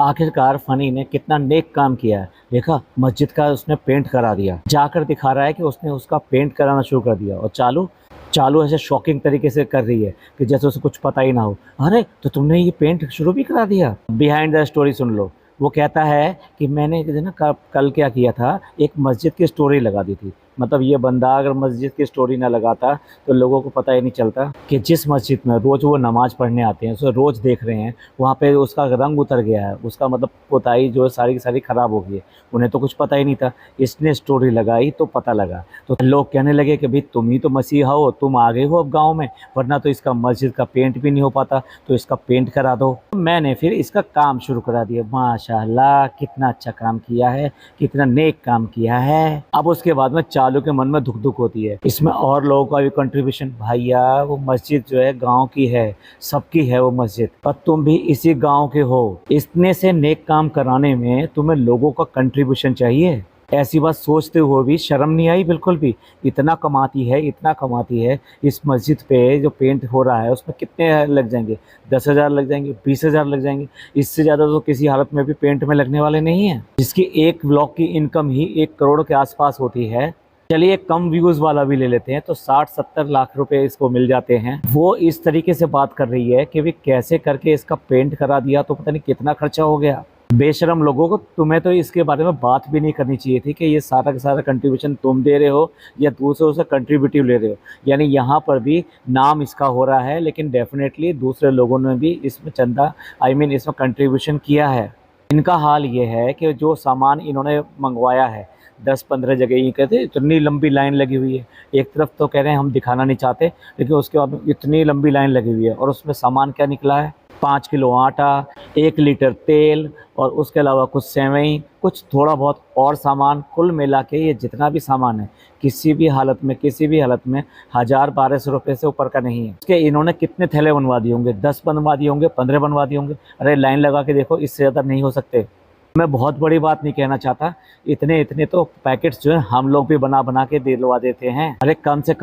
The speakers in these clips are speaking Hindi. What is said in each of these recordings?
आखिरकार फनी ने कितना नेक काम किया है। देखा, मस्जिद का उसने पेंट करा दिया, जाकर दिखा रहा है कि उसने उसका पेंट कराना शुरू कर दिया। और चालू चालू ऐसे शॉकिंग तरीके से कर रही है कि जैसे उसे कुछ पता ही ना हो। अरे तो तुमने ये पेंट शुरू भी करा दिया। बिहाइंड द स्टोरी सुन लो। वो कहता है कि मैंने ना कल क्या किया था, एक मस्जिद की स्टोरी लगा दी थी। मतलब ये बंदा अगर मस्जिद की स्टोरी ना लगाता तो लोगों को पता ही नहीं चलता कि जिस मस्जिद में रोज वो नमाज पढ़ने आते हैं, उसे रोज देख रहे हैं, वहाँ पे उसका रंग उतर गया है, उसका मतलब पुताई जो है सारी की सारी खराब हो गई है। उन्हें तो कुछ पता ही नहीं था। इसने स्टोरी लगाई तो पता लगा, तो लोग कहने लगे कि भाई तुम ही तो मसीहा हो, तुम आ गए हो अब गाँव में, वरना तो इसका मस्जिद का पेंट भी नहीं हो पाता, तो इसका पेंट करा दो। मैंने फिर इसका काम शुरू करा दिया। माशाल्लाह, कितना अच्छा काम किया है, कितना नेक काम किया है। अब उसके बाद में चालू के मन में धुक धुक होती है, इसमें और लोगों का भी कंट्रीब्यूशन। भैया वो मस्जिद जो है गांव की है, सबकी है वो मस्जिद, पर तुम भी इसी गांव के हो। इतने से नेक काम कराने में तुम्हें लोगों का कंट्रीब्यूशन चाहिए। ऐसी बात सोचते हुए भी शर्म नहीं आई बिल्कुल भी। इतना कमाती है, इतना कमाती है। इस मस्जिद पे जो पेंट हो रहा है उसमें कितने लग जाएंगे? 10,000 लग जाएंगे, 20,000 लग जाएंगे। इससे ज़्यादा तो किसी हालत में भी पेंट में लगने वाले नहीं है। जिसकी एक ब्लॉक की इनकम ही 1 करोड़ के आसपास होती है। चलिए कम व्यूज़ वाला भी ले लेते हैं तो 60-70 लाख रुपए इसको मिल जाते हैं। वो इस तरीके से बात कर रही है कि वे कैसे करके इसका पेंट करा दिया, तो पता नहीं कितना खर्चा हो गया। बेशरम लोगों को, तुम्हें तो इसके बारे में बात भी नहीं करनी चाहिए थी कि ये सारा का सारा कंट्रीब्यूशन तुम दे रहे हो या दूसरों से कंट्रीब्यूटिव ले रहे हो। यानी यहाँ पर भी नाम इसका हो रहा है, लेकिन डेफिनेटली दूसरे लोगों ने भी इसमें चंदा इसमें कंट्रीब्यूशन किया है। इनका हाल ये है कि जो सामान इन्होंने मंगवाया है 10-15 जगह, ये कहते इतनी लंबी लाइन लगी हुई है। एक तरफ तो कह रहे हैं हम दिखाना नहीं चाहते, लेकिन उसके बाद इतनी लंबी लाइन लगी हुई है। और उसमें सामान क्या निकला है? 5 किलो आटा, 1 लीटर तेल, और उसके अलावा कुछ सेवई, कुछ थोड़ा बहुत और सामान। कुल मिला के ये जितना भी सामान है, किसी भी हालत में 1000-1200 रुपये से ऊपर का नहीं है। उसके इन्होंने कितने थैले बनवा दिए होंगे? 10 बनवा दिए होंगे, 15 बनवा दिए होंगे। अरे लाइन लगा के देखो, इससे ज़्यादा नहीं हो सकते। मैं बहुत बड़ी बात नहीं कहना चाहता, इतने इतने तो पैकेट्स जो है हम लोग भी बना बना के दिलवा देते हैं। अरे कम से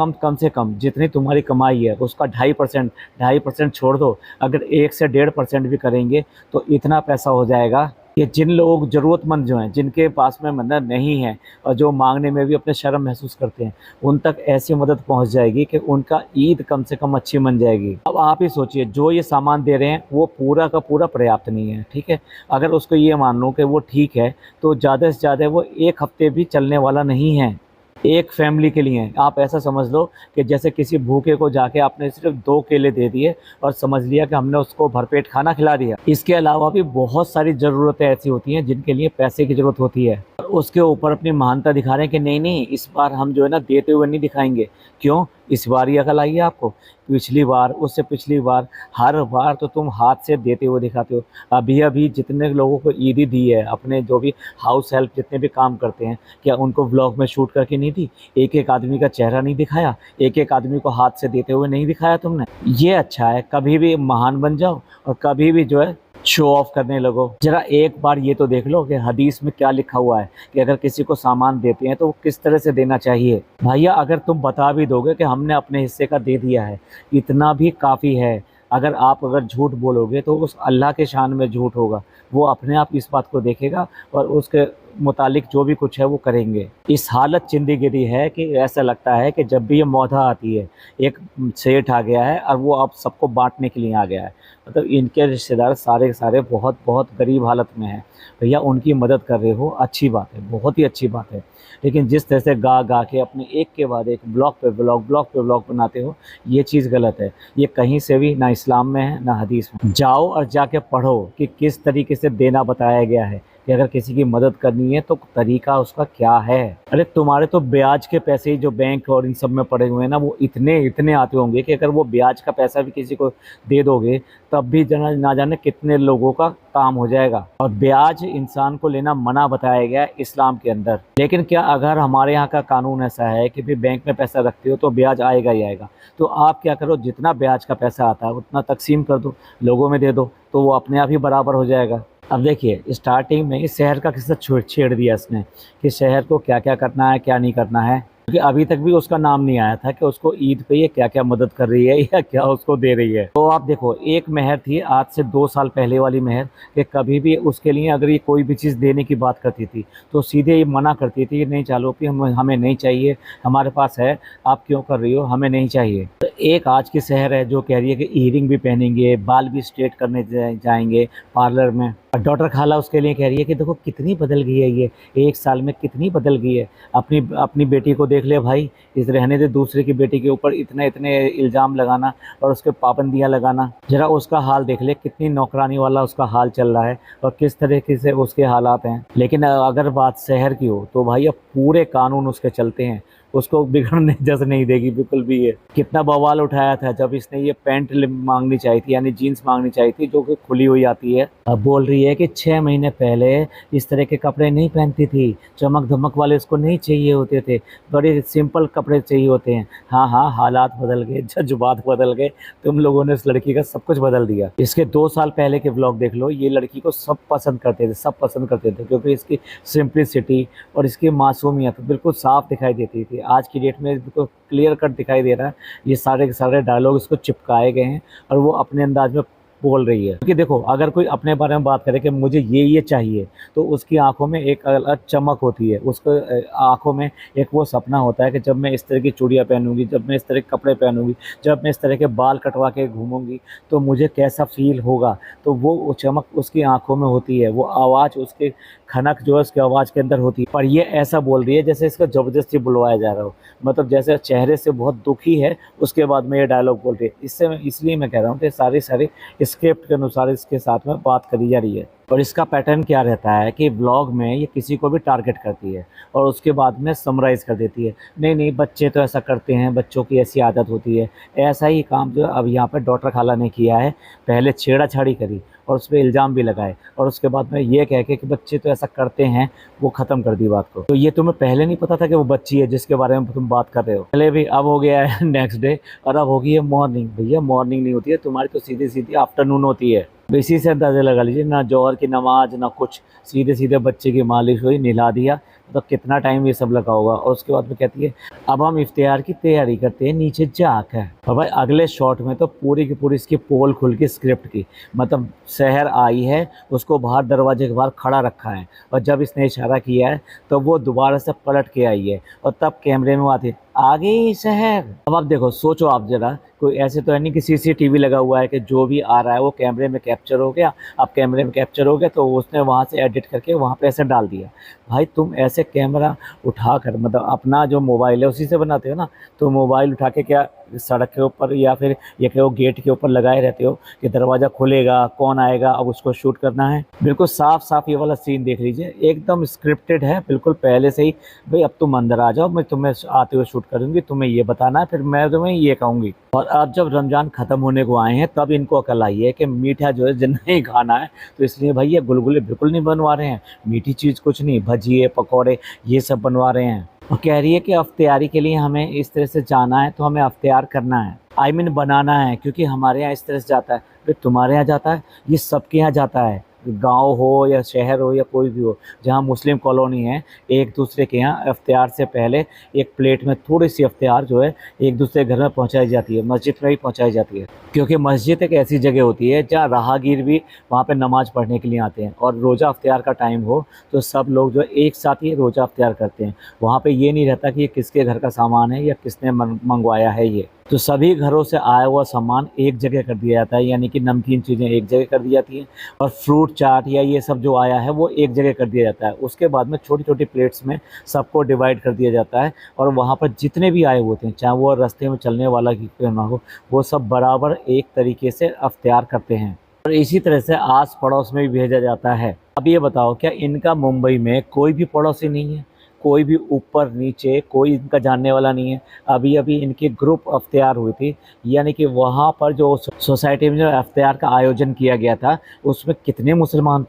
कम जितनी तुम्हारी कमाई है उसका 2.5% छोड़ दो। अगर 1 से 1.5% भी करेंगे तो इतना पैसा हो जाएगा कि जिन लोग ज़रूरतमंद जो हैं, जिनके पास में मदद नहीं है और जो मांगने में भी अपने शर्म महसूस करते हैं, उन तक ऐसी मदद पहुंच जाएगी कि उनका ईद कम से कम अच्छी बन जाएगी। अब आप ही सोचिए, जो ये सामान दे रहे हैं वो पूरा का पूरा पर्याप्त नहीं है, ठीक है। अगर उसको ये मान लो कि वो ठीक है, तो ज़्यादा से ज़्यादा वो 1 हफ्ते भी चलने वाला नहीं है एक फैमिली के लिए। आप ऐसा समझ लो कि जैसे किसी भूखे को जाके आपने सिर्फ 2 केले दे दिए और समझ लिया कि हमने उसको भरपेट खाना खिला दिया। इसके अलावा भी बहुत सारी ज़रूरतें ऐसी होती हैं जिनके लिए पैसे की ज़रूरत होती है, और उसके ऊपर अपनी महानता दिखा रहे हैं कि नहीं नहीं, इस बार हम जो है ना देते हुए नहीं दिखाएंगे। क्यों? इस बार ही अकल आई है आपको? पिछली बार, उससे पिछली बार, हर बार तो तुम हाथ से देते हुए दिखाते हो। अभी अभी जितने लोगों को ईदी दी है, अपने जो भी हाउस हेल्प जितने भी काम करते हैं, क्या उनको व्लॉग में शूट करके नहीं दी? एक एक आदमी का चेहरा नहीं दिखाया? एक एक आदमी को हाथ से देते हुए नहीं दिखाया तुमने? ये अच्छा है, कभी भी महान बन जाओ और कभी भी जो है शो ऑफ करने लगो। जरा एक बार ये तो देख लो कि हदीस में क्या लिखा हुआ है कि अगर किसी को सामान देते हैं तो वो किस तरह से देना चाहिए। भैया अगर तुम बता भी दोगे कि हमने अपने हिस्से का दे दिया है, इतना भी काफ़ी है। अगर झूठ बोलोगे तो उस अल्लाह के शान में झूठ होगा, वो अपने आप इस बात को देखेगा और उसके मुतालिक जो भी कुछ है वो करेंगे। इस हालत जिंदगी है कि ऐसा लगता है कि जब भी ये मौधा आती है, एक सेठ आ गया है और वो अब सबको बांटने के लिए आ गया है। मतलब इनके रिश्तेदार सारे के सारे बहुत बहुत गरीब हालत में हैं। भैया उनकी मदद कर रहे हो, अच्छी बात है, बहुत ही अच्छी बात है। लेकिन जिस तरह से गा गा के अपने एक के बाद एक ब्लॉग पे ब्लॉग बनाते हो, ये चीज़ गलत है। ये कहीं से भी ना इस्लाम में है ना हदीस में। जाओ और जाके पढ़ो कि किस तरीके से देना बताया गया है, कि अगर किसी की मदद करनी है तो तरीका उसका क्या है। अरे तुम्हारे तो ब्याज के पैसे ही जो बैंक और इन सब में पड़े हुए हैं ना, वो इतने इतने आते होंगे कि अगर वो ब्याज का पैसा भी किसी को दे दोगे तब भी ना जाने कितने लोगों का काम हो जाएगा। और ब्याज इंसान को लेना मना बताया गया है इस्लाम के अंदर। लेकिन क्या अगर हमारे यहाँ का कानून ऐसा है कि भी बैंक में पैसा रखते हो तो ब्याज आएगा ही आएगा, तो आप क्या करो, जितना ब्याज का पैसा आता है उतना तकसीम कर दो, लोगों में दे दो, तो वो अपने आप ही बराबर हो जाएगा। अब देखिए स्टार्टिंग में इस शहर का किस्सा छेड़ दिया इसने कि शहर को क्या क्या करना है क्या नहीं करना है। क्योंकि अभी तक भी उसका नाम नहीं आया था कि उसको ईद पे ये क्या क्या मदद कर रही है या क्या उसको दे रही है। तो आप देखो, एक मेहर थी आज से 2 साल पहले वाली मेहर, कि कभी भी उसके लिए अगर ये कोई भी चीज़ देने की बात करती थी तो सीधे ये मना करती थी कि नहीं चालू भी हमें नहीं चाहिए, हमारे पास है, आप क्यों कर रही हो, हमें नहीं चाहिए। तो एक आज की शहर है जो कह रही है कि ईयरिंग भी पहनेंगे, बाल भी स्ट्रेट करने जाएंगे पार्लर में। और डॉक्टर खाला उसके लिए कह रही है कि देखो कितनी बदल गई है ये, 1 साल में कितनी बदल गई है। अपनी अपनी बेटी को देख ले भाई, इस रहने दे दूसरे की बेटी के ऊपर इतने इतने इल्ज़ाम लगाना और उसके पाबंदियां लगाना। जरा उसका हाल देख ले, कितनी नौकरानी वाला उसका हाल चल रहा है और किस तरीके से उसके हालात हैं। लेकिन अगर बात शहर की हो तो भाई अब पूरे कानून उसके चलते हैं, उसको बिगड़ने जैसे नहीं देगी बिल्कुल भी। ये कितना बवाल उठाया था जब इसने ये पैंट मांगनी चाहिए थी, यानी जीन्स मांगनी चाहिए थी जो कि खुली हुई आती है। अब बोल रही है कि 6 महीने पहले इस तरह के कपड़े नहीं पहनती थी, चमक धमक वाले उसको नहीं चाहिए होते थे, बड़े सिंपल कपड़े चाहिए होते हैं। हाँ हाँ, हालात बदल गए, जज्बात बदल गए, तुम लोगों ने इस लड़की का सब कुछ बदल दिया। इसके 2 साल पहले के व्लॉग देख लो, ये लड़की को सब पसंद करते थे, सब पसंद करते थे, क्योंकि इसकी सिंप्लिसिटी और इसकी मासूमियत बिल्कुल साफ दिखाई देती थी। आज की डेट में बिल्कुल क्लियर कट दिखाई दे रहा है, ये सारे के सारे डायलॉग इसको चिपकाए गए हैं और वो अपने अंदाज में बोल रही है। क्योंकि देखो, अगर कोई अपने बारे में बात करे कि मुझे ये चाहिए, तो उसकी आंखों में एक अलग चमक होती है, उसको आंखों में एक वो सपना होता है कि जब मैं इस तरह की चूड़ियाँ पहनूंगी, जब मैं इस तरह के कपड़े पहनूंगी, जब मैं इस तरह के बाल कटवा के घूमूंगी तो मुझे कैसा फील होगा। तो वो चमक उसकी आंखों में होती है, वो आवाज़, उसके खनक जो है उसकी आवाज़ के अंदर होती है। पर ये ऐसा बोल रही है जैसे इसका ज़बरदस्ती बुलवाया जा रहा हो, मतलब जैसे चेहरे से बहुत दुखी है, उसके बाद में ये डायलॉग बोल रही है। इसलिए मैं कह रहा हूँ कि सारी स्क्रिप्ट के अनुसार इसके साथ में बात करी जा रही है। और इसका पैटर्न क्या रहता है कि व्लॉग में ये किसी को भी टारगेट करती है और उसके बाद में समराइज़ कर देती है, नहीं नहीं बच्चे तो ऐसा करते हैं, बच्चों की ऐसी आदत होती है। ऐसा ही काम जो अब यहाँ पर डॉक्टर खाला ने किया है, पहले छेड़ाछाड़ी करी और उस पर इल्ज़ाम भी लगाए और उसके बाद में ये कह के कि बच्चे तो ऐसा करते हैं, वो ख़त्म कर दी बात को। तो ये तुम्हें पहले नहीं पता था कि वो बच्ची है जिसके बारे में तुम बात कर रहे हो? पहले भी, अब हो गया है नेक्स्ट डे और अब होगी है मॉर्निंग। भैया मॉर्निंग नहीं होती है तुम्हारी, तो सीधी सीधी आफ्टरनून होती है। तो इसी से अंदाज़ा लगा लीजिए, ना जोहर की नमाज ना कुछ, सीधे सीधे बच्चे की मालिश हुई, नहला दिया, तो कितना टाइम ये सब लगा होगा। और उसके बाद में कहती है अब हम इफ्तियार की तैयारी करते हैं, नीचे जाकर। और भाई अगले शॉट में तो पूरी की पूरी इसकी पोल खुल की स्क्रिप्ट की, मतलब शहर आई है, उसको बाहर दरवाजे के बाहर खड़ा रखा है और जब इसने इशारा किया है तो वो दोबारा से पलट के आई है और तब कैमरे में आती है आ गई शहर। अब आप देखो, सोचो आप जरा, कोई ऐसे तो है नहीं कि सीसीटीवी लगा हुआ है कि जो भी आ रहा है वो कैमरे में कैप्चर हो गया। अब कैमरे में कैप्चर हो गया तो उसने वहाँ से एडिट करके वहाँ पे ऐसे डाल दिया। भाई तुम ऐसे कैमरा उठाकर, मतलब अपना जो मोबाइल है उसी से बनाते हो ना, तो मोबाइल उठा के क्या सड़क के ऊपर या फिर ये कहो गेट के ऊपर लगाए रहते हो कि दरवाज़ा खुलेगा, कौन आएगा, अब उसको शूट करना है। बिल्कुल साफ साफ ये वाला सीन देख लीजिए, एकदम स्क्रिप्टेड है बिल्कुल पहले से ही। भाई अब तुम अंदर आ जाओ, मैं तुम्हें आते हुए शूट करूँगी, तुम्हें ये बताना है, फिर मैं तुम्हें ये कहूँगी। और अब जब रमज़ान ख़त्म होने को आए हैं तब इनको अकल आई है कि मीठा जो है नहीं खाना है, तो इसलिए भाई ये गुलगुले बिल्कुल नहीं बनवा रहे हैं, मीठी चीज़ कुछ नहीं, भजिए पकौड़े ये सब बनवा रहे हैं। और कह रही है कि अफ्तियारी के लिए हमें इस तरह से जाना है तो हमें अफ्तियार करना है, आई मीन बनाना है, क्योंकि हमारे यहाँ इस तरह से जाता है। फिर तुम्हारे यहाँ जाता है, ये सबके यहाँ जाता है, गांव हो या शहर हो या कोई भी हो जहाँ मुस्लिम कॉलोनी है, एक दूसरे के यहाँ इफ्तियार से पहले एक प्लेट में थोड़ी सी इफ्तियार जो है एक दूसरे घर में पहुँचाई जाती है, मस्जिद में ही पहुँचाई जाती है। क्योंकि मस्जिद एक ऐसी जगह होती है जहाँ राहगीर भी वहाँ पे नमाज़ पढ़ने के लिए आते हैं और रोज़ा इफ्तियार का टाइम हो तो सब लोग जो एक साथ ही रोज़ा इफ्तियार करते हैं। वहाँ पे ये नहीं रहता कि ये किसके घर का सामान है या किसने मंगवाया है। ये तो सभी घरों से आया हुआ सामान एक जगह कर दिया जाता है, यानी कि नमकीन चीज़ें एक जगह कर दी जाती हैं और फ्रूट चाट या ये सब जो आया है वो एक जगह कर दिया जाता है। उसके बाद में छोटी छोटी प्लेट्स में सबको डिवाइड कर दिया जाता है और वहाँ पर जितने भी आए होते हैं, चाहे वो रास्ते में चलने वाला क्यों ना हो, वो सब बराबर एक तरीके से इफ्तियार करते हैं और इसी तरह से आस पड़ोस में भी भेजा जाता है। अब ये बताओ, क्या इनका मुंबई में कोई भी पड़ोसी नहीं है? कोई भी ऊपर नीचे कोई इनका जानने वाला नहीं है? अभी अभी इनकी ग्रुप इफ्तियार हुई थी, यानी कि वहाँ पर जो सोसाइटी में जो इफ्तियार का आयोजन किया गया था उसमें कितने मुसलमान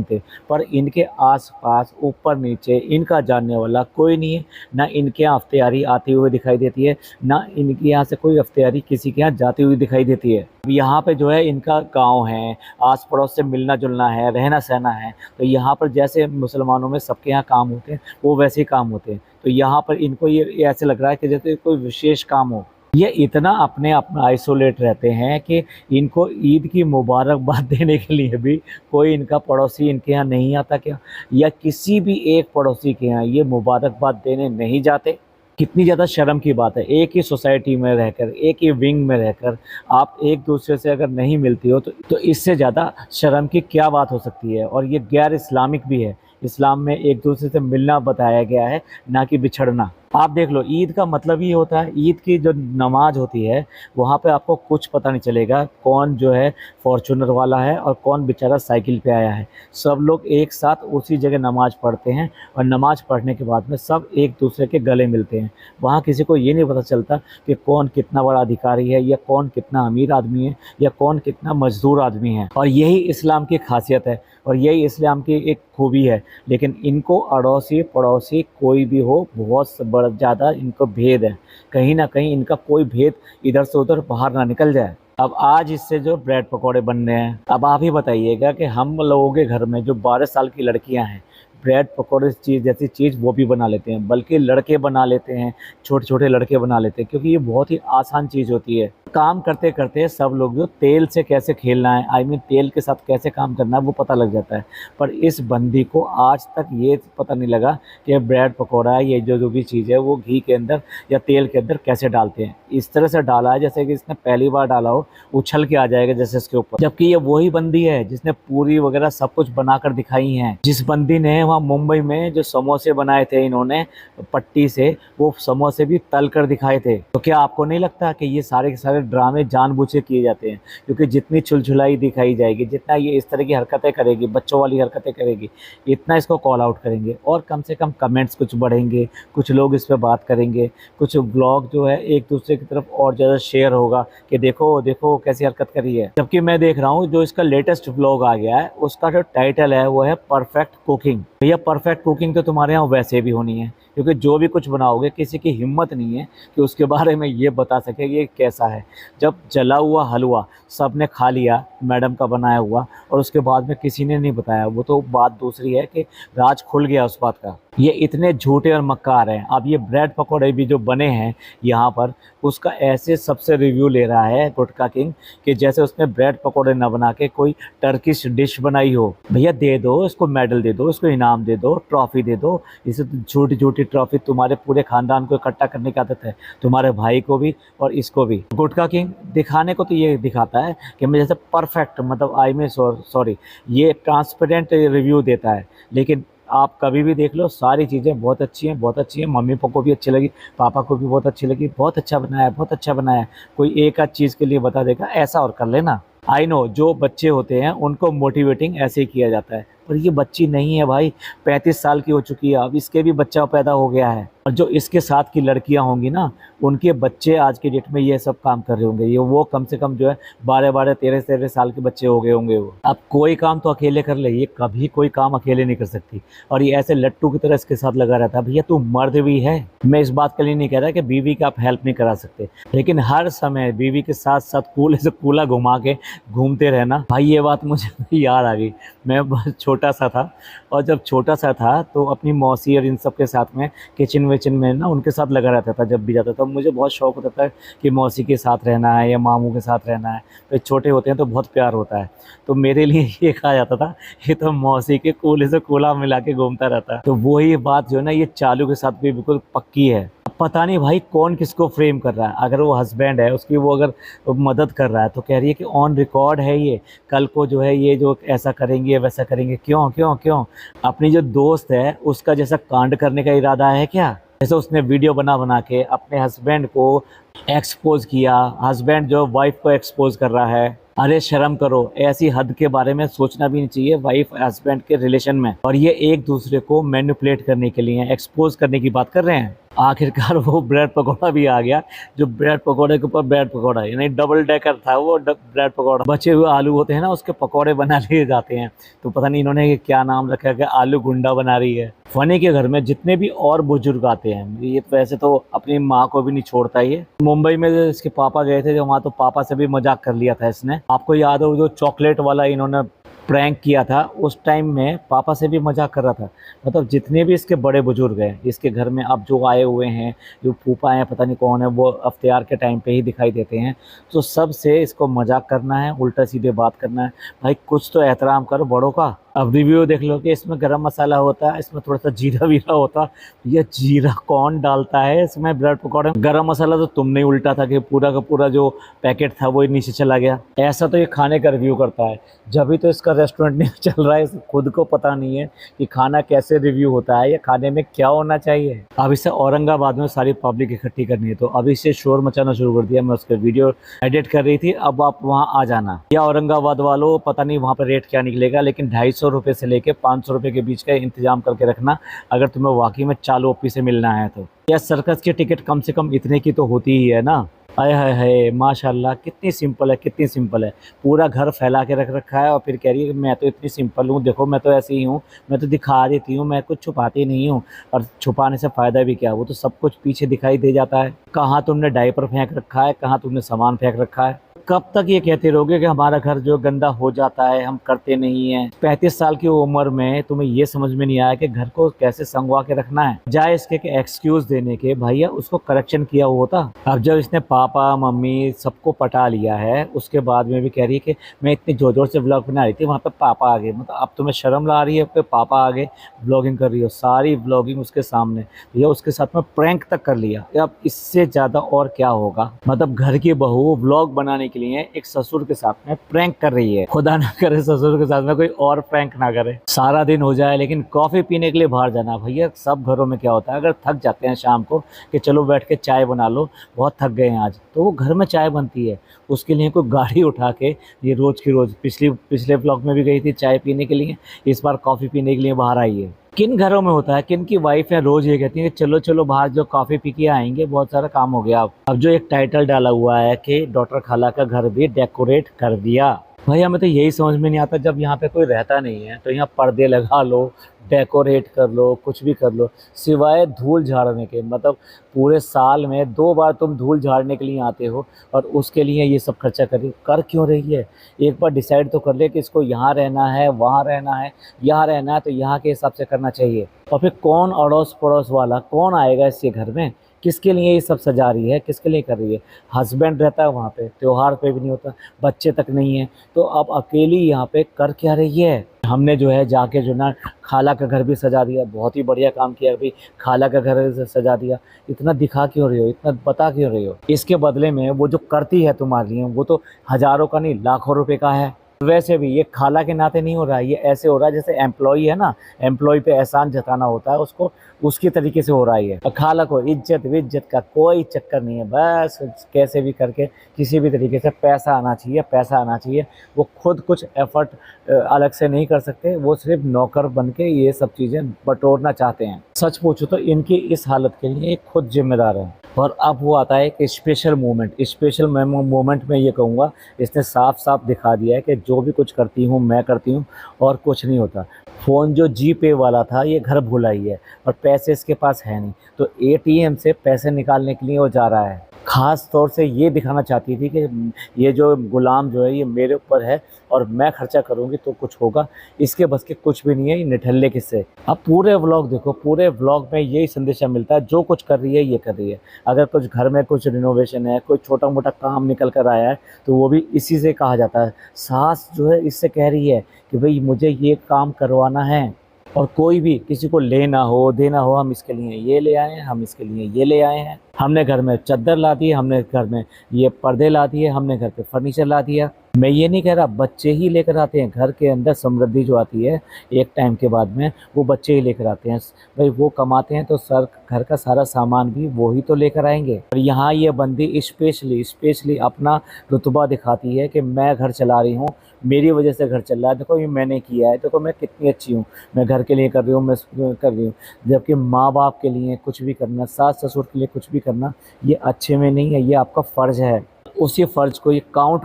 थे, पर इनके आसपास ऊपर नीचे इनका जानने वाला कोई नहीं है। ना इनके यहाँ इफ्तियारी आती हुई दिखाई देती है, ना इनके यहाँ से कोई इफ्तियारी किसी के यहाँ जाती हुई दिखाई देती है। यहाँ पे जो है इनका गांव है, आस पड़ोस से मिलना जुलना है, रहना सहना है। तो यहाँ पर जैसे मुसलमानों में सबके यहाँ काम होते हैं, वो वैसे ही काम होते हैं। तो यहाँ पर इनको ये ऐसे लग रहा है कि जैसे कोई विशेष काम हो। ये इतना अपने आप में आइसोलेट रहते हैं कि इनको ईद की मुबारकबाद देने के लिए भी कोई इनका पड़ोसी इनके यहाँ नहीं आता क्या, या किसी भी एक पड़ोसी के यहाँ ये मुबारकबाद देने नहीं जाते। कितनी ज़्यादा शर्म की बात है, एक ही सोसाइटी में रहकर, एक ही विंग में रहकर आप एक दूसरे से अगर नहीं मिलती हो तो इससे ज़्यादा शर्म की क्या बात हो सकती है। और ये गैर इस्लामिक भी है। इस्लाम में एक दूसरे से मिलना बताया गया है, ना कि बिछड़ना। आप देख लो, ईद का मतलब ही होता है, ईद की जो नमाज होती है वहाँ पे आपको कुछ पता नहीं चलेगा कौन जो है फॉर्चूनर वाला है और कौन बेचारा साइकिल पे आया है। सब लोग एक साथ उसी जगह नमाज पढ़ते हैं और नमाज पढ़ने के बाद में सब एक दूसरे के गले मिलते हैं। वहाँ किसी को ये नहीं पता चलता कि कौन कितना बड़ा अधिकारी है, या कौन कितना अमीर आदमी है, या कौन कितना मजदूर आदमी है। और यही इस्लाम की खासियत है और यही इस्लाम की एक खूबी है। लेकिन इनको अड़ोसी पड़ोसी कोई भी हो, बहुत बड़ा ज़्यादा इनको भेद है। कहीं ना कहीं इनका कोई भेद इधर से उधर बाहर ना निकल जाए। अब आज इससे जो ब्रेड पकौड़े बन रहे हैं, अब आप ही बताइएगा कि हम लोगों के घर में जो 12 साल की लड़कियां हैं, ब्रेड पकौड़े चीज़ जैसी चीज़ वो भी बना लेते हैं, बल्कि लड़के बना लेते हैं, छोटे छोटे लड़के बना लेते हैं, क्योंकि ये बहुत ही आसान चीज़ होती है। काम करते करते सब लोग जो तेल से कैसे खेलना है, आई मीन तेल के साथ कैसे काम करना है, वो पता लग जाता है। पर इस बंदी को आज तक ये पता नहीं लगा कि ब्रेड पकौड़ा है, ये जो भी चीज़ है वो घी के अंदर या तेल के अंदर कैसे डालते हैं। इस तरह से डाला है जैसे कि इसने पहली बार डाला हो, उछल के आ जाएगा जैसे इसके ऊपर। जबकि ये वही बंदी है जिसने पूरी वगैरह सब कुछ बनाकर दिखाई हैं। जिस बंदी ने वहाँ मुंबई में जो समोसे बनाए थे इन्होंने पट्टी से, वो समोसे भी तल कर दिखाए थे। तो क्या आपको नहीं लगता कि ये सारे के सारे ड्रामे जानबूझ के किए जाते हैं? क्योंकि जितनी छुलछुलाई दिखाई जाएगी, जितना ये इस तरह की हरकतें करेगी, बच्चों वाली हरकतें करेगी, इतना इसको कॉल आउट करेंगे और कम से कम कमेंट्स कुछ बढ़ेंगे, कुछ लोग इस पर बात करेंगे, कुछ ब्लॉग जो है एक दूसरे की तरफ और ज़्यादा शेयर होगा कि देखो देखो कैसी हरकत करी है। जबकि मैं देख रहा हूँ जो इसका लेटेस्ट ब्लॉग आ गया है, उसका जो टाइटल है वो है परफेक्ट कुकिंग। भैया परफेक्ट कुकिंग तो तुम्हारे यहाँ वैसे भी होनी है, क्योंकि जो भी कुछ बनाओगे किसी की हिम्मत नहीं है कि उसके बारे में ये बता सके कि ये कैसा है। जब जला हुआ हलवा सब ने खा लिया मैडम का बनाया हुआ, और उसके बाद में किसी ने नहीं बताया, वो तो बात दूसरी है कि राज खुल गया उस बात का। ये इतने झूठे और मक्कार हैं। अब ये ब्रेड पकौड़े भी जो बने हैं यहाँ पर, उसका ऐसे सबसे रिव्यू ले रहा है गुटका किंग कि जैसे उसने ब्रेड पकौड़े न बना के कोई टर्किश डिश बनाई हो। भैया दे दो इसको, मेडल दे दो इसको, इनाम दे दो, ट्रॉफी दे दो। इसे छोटी छोटी ट्रॉफी तुम्हारे पूरे खानदान को इकट्ठा करने की आदत है, तुम्हारे भाई को भी और इसको भी। गुटका किंग दिखाने को तो ये दिखाता है कि मैं जैसे परफेक्ट, मतलब आई में सॉरी, ये ट्रांसपेरेंट रिव्यू देता है। लेकिन आप कभी भी देख लो, सारी चीज़ें बहुत अच्छी हैं, बहुत अच्छी हैं। मम्मी पापा को भी अच्छी लगी, पापा को भी बहुत अच्छी लगी, बहुत अच्छा बनाया, बहुत अच्छा बनाया। कोई एक आध चीज़ के लिए बता देगा ऐसा और कर लेना। आई नो जो बच्चे होते हैं उनको मोटिवेटिंग ऐसे ही किया जाता है, पर ये बच्ची नहीं है भाई, 35 साल की हो चुकी है, अब इसके भी बच्चा पैदा हो गया है। और जो इसके साथ की लड़कियां होंगी ना, उनके बच्चे आज की डेट में ये सब काम कर रहे होंगे। ये वो कम से कम जो है 12-12, 13-13 साल के बच्चे हो गए होंगे वो। अब कोई काम तो अकेले कर ले, ये कभी कोई काम अकेले नहीं कर सकती। और ये ऐसे लट्टू की तरह इसके साथ लगा रहता है। भैया तू मर्द भी है। मैं इस बात के लिए नहीं कह रहा कि बीवी का आप हेल्प नहीं करा सकते, लेकिन हर समय बीवी के साथ साथ कूले से कूला घुमा के घूमते रहना, भाई ये बात मुझे याद आ गई। मैं बहुत छोटा सा था, और जब छोटा सा था तो अपनी मौसी और इन सब के साथ में किचन विचन में ना उनके साथ लगा रहता था। जब भी जाता था मुझे बहुत शौक होता था कि मौसी के साथ रहना है या मामू के साथ रहना है। तो छोटे होते हैं तो बहुत प्यार होता है, तो मेरे लिए ये कहा जाता था ये तो मौसी के कूले से कूला मिला के घूमता रहता है। तो वही बात जो है ना, ये चालू के साथ भी बिल्कुल पक्की है। पता नहीं भाई कौन किसको फ्रेम कर रहा है। अगर वो हस्बैंड है उसकी, वो अगर मदद कर रहा है तो कह रही है कि ऑन रिकॉर्ड है ये, कल को जो है ये जो ऐसा करेंगे वैसा करेंगे। क्यों क्यों क्यों? अपनी जो दोस्त है उसका जैसा कांड करने का इरादा है क्या? जैसे उसने वीडियो बना बना के अपने हस्बैंड को एक्सपोज किया, हस्बैंड जो वाइफ को एक्सपोज कर रहा है। अरे शर्म करो, ऐसी हद के बारे में सोचना भी नहीं चाहिए वाइफ हस्बैंड के रिलेशन में। और ये एक दूसरे को मैनिपुलेट करने के लिए, एक्सपोज करने की बात कर रहे हैं। आखिरकार वो ब्रेड पकौड़ा भी आ गया, जो ब्रेड पकौड़े के ऊपर ब्रेड पकौड़ा, यानी डबल डेकर था वो ब्रेड पकौड़ा। बचे हुए आलू होते हैं ना, उसके पकौड़े बना लिए जाते हैं। तो पता नहीं इन्होंने क्या नाम रखा है कि आलू गुंडा बना रही है। फनी के घर में जितने भी और बुजुर्ग आते हैं, ये तो वैसे तो अपनी माँ को भी नहीं छोड़ता ये। मुंबई में इसके पापा गए थे जो वहाँ, तो पापा से भी मजाक कर लिया था इसने। आपको याद हो जो चॉकलेट वाला इन्होंने प्रैंक किया था, उस टाइम में पापा से भी मजाक कर रहा था। मतलब जितने भी इसके बड़े बुजुर्ग हैं इसके घर में अब जो आए हुए हैं, जो फूफा हैं पता नहीं कौन है, वो अफ्तियार के टाइम पे ही दिखाई देते हैं। तो सब से इसको मजाक करना है, उल्टा सीधे बात करना है। भाई कुछ तो एहतराम करो बड़ों का। अब रिव्यू देख लो कि इसमें गरम मसाला होता है, इसमें थोड़ा सा जीरा वीरा होता। ये जीरा कौन डालता है इसमें ब्रेड पकौड़े में? गरम मसाला तो तुमने उल्टा था कि पूरा का पूरा जो पैकेट था वो नीचे चला गया। ऐसा तो ये खाने का रिव्यू करता है, जब भी तो इसका रेस्टोरेंट नहीं चल रहा है। इसे खुद को पता नहीं है कि खाना कैसे रिव्यू होता है या खाने में क्या होना चाहिए। अब इसे औरंगाबाद में सारी पब्लिक इकट्ठी करनी है, तो अभी से शोर मचाना शुरू कर दिया। मैं उसके वीडियो एडिट कर रही थी, अब आप वहाँ आ जाना। या औरंगाबाद वालों पता नहीं वहाँ पर रेट क्या निकलेगा, लेकिन 250 रुपये से लेके 500 रुपये के बीच का इंतजाम करके रखना, अगर तुम्हें वाकई में चालू ओपी से मिलना है तो। या सर्कस की टिकट कम से कम इतने की तो होती ही है ना। आय हाय हाय माशाल्लाह, कितनी सिंपल है, कितनी सिंपल है। पूरा घर फैला के रख रखा है और फिर कह रही है मैं तो इतनी सिंपल हूँ, देखो मैं तो ऐसी ही हूँ, मैं तो दिखा देती हूँ, मैं कुछ छुपाती नहीं हूँ। और छुपाने से फ़ायदा भी क्या, वो तो सब कुछ पीछे दिखाई दे जाता है। कहाँ तुमने डायपर फेंक रखा है, कहाँ तुमने सामान फेंक रखा है। कब तक ये कहते रहोगे कि हमारा घर जो गंदा हो जाता है, हम करते नहीं हैं। 35 साल की उम्र में तुम्हें ये समझ में नहीं आया कि घर को कैसे संगवा के रखना है। जाए इसके कि एक्सक्यूज देने के, भैया उसको करेक्शन किया हुआ था। अब जब इसने पापा मम्मी सबको पटा लिया है, उसके बाद में भी कह रही है कि मैं इतनी जोर जोर से व्लॉग बना रही थी, वहाँ पे पापा आ गए। मतलब अब तुम्हें शर्म ला रही है कि पापा आ गए, व्लॉगिंग कर रही हो, सारी व्लॉगिंग उसके सामने। या उसके साथ में प्रैंक तक कर लिया। अब इससे ज़्यादा और क्या होगा। मतलब घर की बहू व्लॉग बनाने के लिए एक ससुर के साथ में प्रैंक कर रही है। खुदा ना करे ससुर के साथ में कोई और प्रैंक ना करे। सारा दिन हो जाए लेकिन कॉफी पीने के लिए बाहर जाना। भैया सब घरों में क्या होता है, अगर थक जाते हैं शाम को कि चलो बैठ के चाय बना लो, बहुत थक गए हैं आज, तो वो घर में चाय बनती है। उसके लिए कोई गाड़ी उठा के ये रोज की रोज, पिछले ब्लॉग में भी गई थी चाय पीने के लिए, इस बार कॉफी पीने के लिए बाहर आई है। किन घरों में होता है, किन की वाइफ है रोज ये कहती है कि चलो चलो बाहर जो कॉफी पी के आएंगे, बहुत सारा काम हो गया। अब जो एक टाइटल डाला हुआ है कि डॉक्टर खाला का घर भी डेकोरेट कर दिया। भाई हमें तो यही समझ में नहीं आता, जब यहाँ पे कोई रहता नहीं है तो यहाँ पर्दे लगा लो, डेकोरेट कर लो, कुछ भी कर लो, सिवाय धूल झाड़ने के। मतलब पूरे साल में 2 बार तुम धूल झाड़ने के लिए आते हो और उसके लिए ये सब खर्चा कर क्यों रही है। एक बार डिसाइड तो कर ले कि इसको यहाँ रहना है, वहाँ रहना है, यहाँ रहना है तो यहाँ के हिसाब से करना चाहिए। और फिर कौन अड़ोस पड़ोस वाला कौन आएगा इसके घर में, किसके लिए ये सब सजा रही है, किसके लिए कर रही है। हस्बैंड रहता है वहाँ पे, त्योहार पे भी नहीं होता, बच्चे तक नहीं है, तो अब अकेली यहाँ पे कर क्या रही है। हमने जो है जाके जो ना खाला का घर भी सजा दिया, बहुत ही बढ़िया काम किया। अभी खाला का घर सजा दिया, इतना दिखा क्यों रही हो, इतना बता क्यों रही हो। इसके बदले में वो जो करती है तुम्हारे लिए, वो तो हज़ारों का नहीं लाखों रुपए का है। वैसे भी ये खाला के नाते नहीं हो रहा है, ये ऐसे हो रहा है जैसे एम्प्लॉई है ना, एम्प्लॉय पे एहसान जताना होता है उसको, उसकी तरीके से हो रहा है। और खाला को इज्जत विज्जत का कोई चक्कर नहीं है, बस कैसे भी करके किसी भी तरीके से पैसा आना चाहिए, पैसा आना चाहिए। वो खुद कुछ एफर्ट अलग से नहीं कर सकते, वो सिर्फ नौकर बन के ये सब चीज़ें बटोरना चाहते हैं। सच पूछो तो इनकी इस हालत के लिए खुद जिम्मेदार है। और अब वो आता है कि स्पेशल मोमेंट में ये कहूँगा, इसने साफ साफ दिखा दिया है कि जो भी कुछ करती हूँ मैं करती हूँ और कुछ नहीं होता। फ़ोन जो जी पे वाला था ये घर भुला ही है और पैसे इसके पास है नहीं, तो एटीएम से पैसे निकालने के लिए वो जा रहा है। ख़ास तौर से ये दिखाना चाहती थी कि ये जो गुलाम जो है ये मेरे ऊपर है और मैं खर्चा करूँगी तो कुछ होगा, इसके बस के कुछ भी नहीं है, ये निठल्ले किससे। अब पूरे व्लॉग देखो, पूरे व्लॉग में यही संदेशा मिलता है, जो कुछ कर रही है ये कर रही है। अगर कुछ घर में कुछ रिनोवेशन है, कोई छोटा मोटा काम निकल कर आया है तो वो भी इसी से कहा जाता है। सास जो है इससे कह रही है कि भाई मुझे ये काम करवाना है, और कोई भी किसी को लेना हो देना हो, हम इसके लिए ये ले आए हैं, हम इसके लिए ये ले आए हैं, हमने घर में चादर ला दी, हमने घर में ये पर्दे ला दिए, हमने घर पे फर्नीचर ला दिया। मैं ये नहीं कह रहा बच्चे ही लेकर आते हैं, घर के अंदर समृद्धि जो आती है एक टाइम के बाद में वो बच्चे ही लेकर आते हैं। भाई वो कमाते हैं तो सर घर का सारा सामान भी वो ही तो लेकर आएंगे। और यहाँ ये बंदी स्पेशली अपना रुतबा दिखाती है कि मैं घर चला रही हूँ, मेरी वजह से घर चल रहा है, देखो ये मैंने किया है, देखो मैं कितनी अच्छी हूँ, मैं घर के लिए कर रही हूँ, मैं कर रही हूँ। जबकि माँ बाप के लिए कुछ भी करना, सास ससुर के लिए कुछ भी करना, ये अच्छे में नहीं है, ये आपका फ़र्ज़ है। उसी फ़र्ज को ये काउंट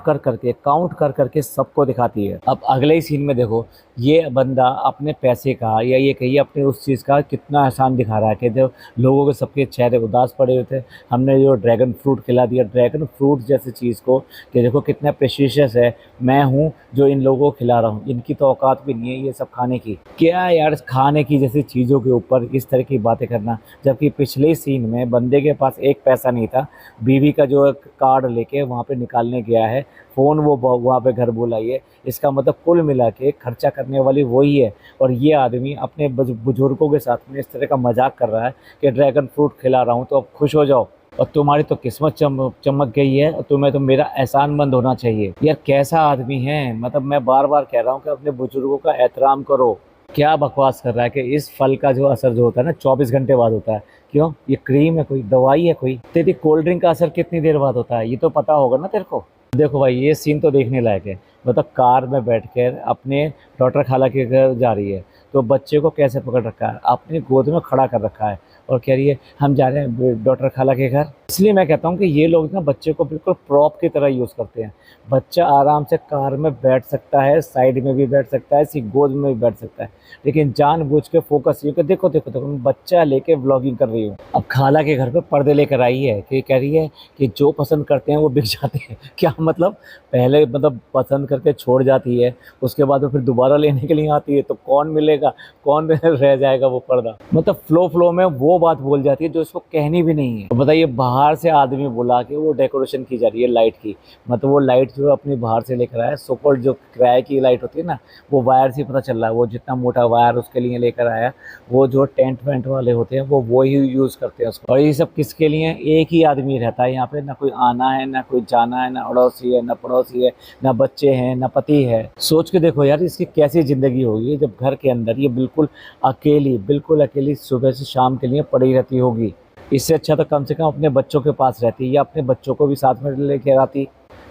कर करके सबको दिखाती है। अब अगले ही सीन में देखो, ये बंदा अपने पैसे का या ये कहिए अपने उस चीज़ का कितना एहसान दिखा रहा है कि जब लोगों के सबके चेहरे उदास पड़े हुए थे, हमने जो ड्रैगन फ्रूट खिला दिया, ड्रैगन फ्रूट जैसी चीज़ को, कि देखो कितना प्रेशियस है, मैं हूँ जो इन लोगों को खिला रहा हूँ, इनकी तो औकात भी नहीं है ये सब खाने की। क्या यार, खाने की जैसी चीज़ों के ऊपर इस तरह की बातें करना। जबकि पिछले सीन में बंदे के पास एक पैसा नहीं था, बीवी का जो कार्ड लेके वहाँ पे निकालने गया है, फ़ोन वो वहाँ पे घर बुलाई है। इसका मतलब कुल मिला के खर्चा करने वाली वही है। और ये आदमी अपने बुजुर्गों के साथ में इस तरह का मजाक कर रहा है कि ड्रैगन फ्रूट खिला रहा हूँ तो अब खुश हो जाओ, और तुम्हारी तो किस्मत चमक गई है, और तुम्हें तो मेरा एहसानमंद होना चाहिए। यार कैसा आदमी है, मतलब मैं बार बार कह रहा हूँ कि अपने बुजुर्गों का एहतराम करो। क्या बकवास कर रहा है कि इस फल का जो असर जो होता है ना 24 घंटे बाद होता है। क्यों? ये क्रीम है, कोई दवाई है कोई? तेरी कोल्ड ड्रिंक का असर कितनी देर बाद होता है, ये तो पता होगा ना तेरे को। देखो भाई, ये सीन तो देखने लायक है। मतलब कार में बैठकर अपने डॉक्टर खाला के घर जा रही है, तो बच्चे को कैसे पकड़ रखा है, अपनी गोद में खड़ा कर रखा है, और कह रही है हम जा रहे हैं डॉक्टर खाला के घर। इसलिए मैं कहता हूँ कि ये लोग ना बच्चे को बिल्कुल प्रॉप की तरह यूज़ करते हैं। बच्चा आराम से कार में बैठ सकता है, साइड में भी बैठ सकता है, इसकी गोद में भी बैठ सकता है, लेकिन जानबूझ के फोकस ये कि देखो देखो देखो मैं बच्चा लेके व्लॉगिंग कर रही हूँ। अब खाला के घर पे पर्दे लेकर आई है कि कह रही है कि जो पसंद करते हैं वो बिक जाते हैं। क्या मतलब? पहले मतलब पसंद करके छोड़ जाती है, उसके बाद वो फिर दोबारा लेने के लिए आती है, तो कौन मिलेगा, कौन रह जाएगा वो पर्दा। मतलब फ्लो में वो बात बोल जाती है जो इसको कहनी भी नहीं है। तो बताइए, बाहर से आदमी बुला के वो डेकोरेशन की जा रही है लाइट की। मतलब वो लाइट जो अपनी बाहर से लेकर आया, सोकॉल्ड जो किराए की लाइट होती है ना, वो वायर से पता चल रहा है, वो जितना मोटा वायर उसके लिए लेकर आया, वो जो टेंट वेंट वाले होते हैं वो ही यूज़ करते हैं उसको। और ये सब किसके लिए? एक ही आदमी रहता है यहाँ पे, ना कोई आना है, ना कोई जाना है, ना अड़ोसी है, ना पड़ोसी है, ना बच्चे हैं, ना पति है। सोच के देखो यार, इसकी कैसी ज़िंदगी होगी जब घर के अंदर ये बिल्कुल अकेली सुबह से शाम के लिए पड़ी रहती होगी। इससे अच्छा तो कम से कम अपने बच्चों के पास रहती, या अपने बच्चों को भी साथ में लेके आती।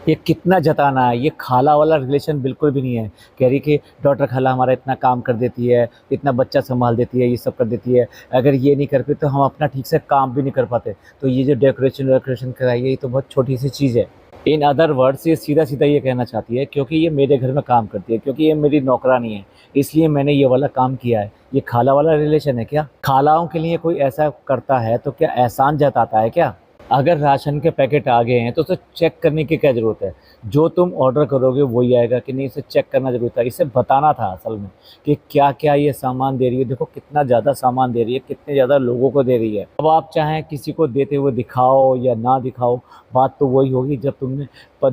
ये कितना जताना है, ये खाला वाला रिलेशन बिल्कुल भी नहीं है। कह रही कि डॉक्टर खाला हमारा इतना काम कर देती है, इतना बच्चा संभाल देती है, ये सब कर देती है, अगर ये नहीं कर पाते तो हम अपना ठीक से काम भी नहीं कर पाते, तो ये जो डेकोरेशन कराई है ये तो बहुत छोटी सी चीज़ है। इन अदर वर्ड्स ये सीधा सीधा ये कहना चाहती है क्योंकि ये मेरे घर में काम करती है, क्योंकि ये मेरी नौकरानी है, इसलिए मैंने ये वाला काम किया है। ये खाला वाला रिलेशन है क्या? खालाओं के लिए कोई ऐसा करता है तो क्या एहसान जताता है क्या? अगर राशन के पैकेट आ गए हैं तो उसे चेक करने की क्या ज़रूरत है? जो तुम ऑर्डर करोगे वही आएगा कि नहीं, इसे चेक करना ज़रूरी था। इसे बताना था असल में कि क्या क्या ये सामान दे रही है, देखो कितना ज़्यादा सामान दे रही है, कितने ज़्यादा लोगों को दे रही है। अब आप चाहें किसी को देते हुए दिखाओ या ना दिखाओ, बात तो वही होगी जब तुमने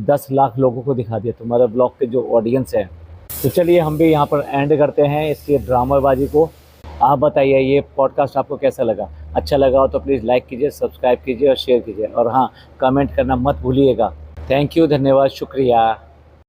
10 लाख लोगों को दिखा दिया, तुम्हारे ब्लॉग के जो ऑडियंस है। तो चलिए हम भी यहाँ पर एंड करते हैं इसकी ड्रामेबाजी को। आप बताइए ये पॉडकास्ट आपको कैसा लगा? अच्छा लगा हो तो प्लीज़ लाइक कीजिए, सब्सक्राइब कीजिए और शेयर कीजिए, और हाँ, कमेंट करना मत भूलिएगा। थैंक यू, धन्यवाद, शुक्रिया।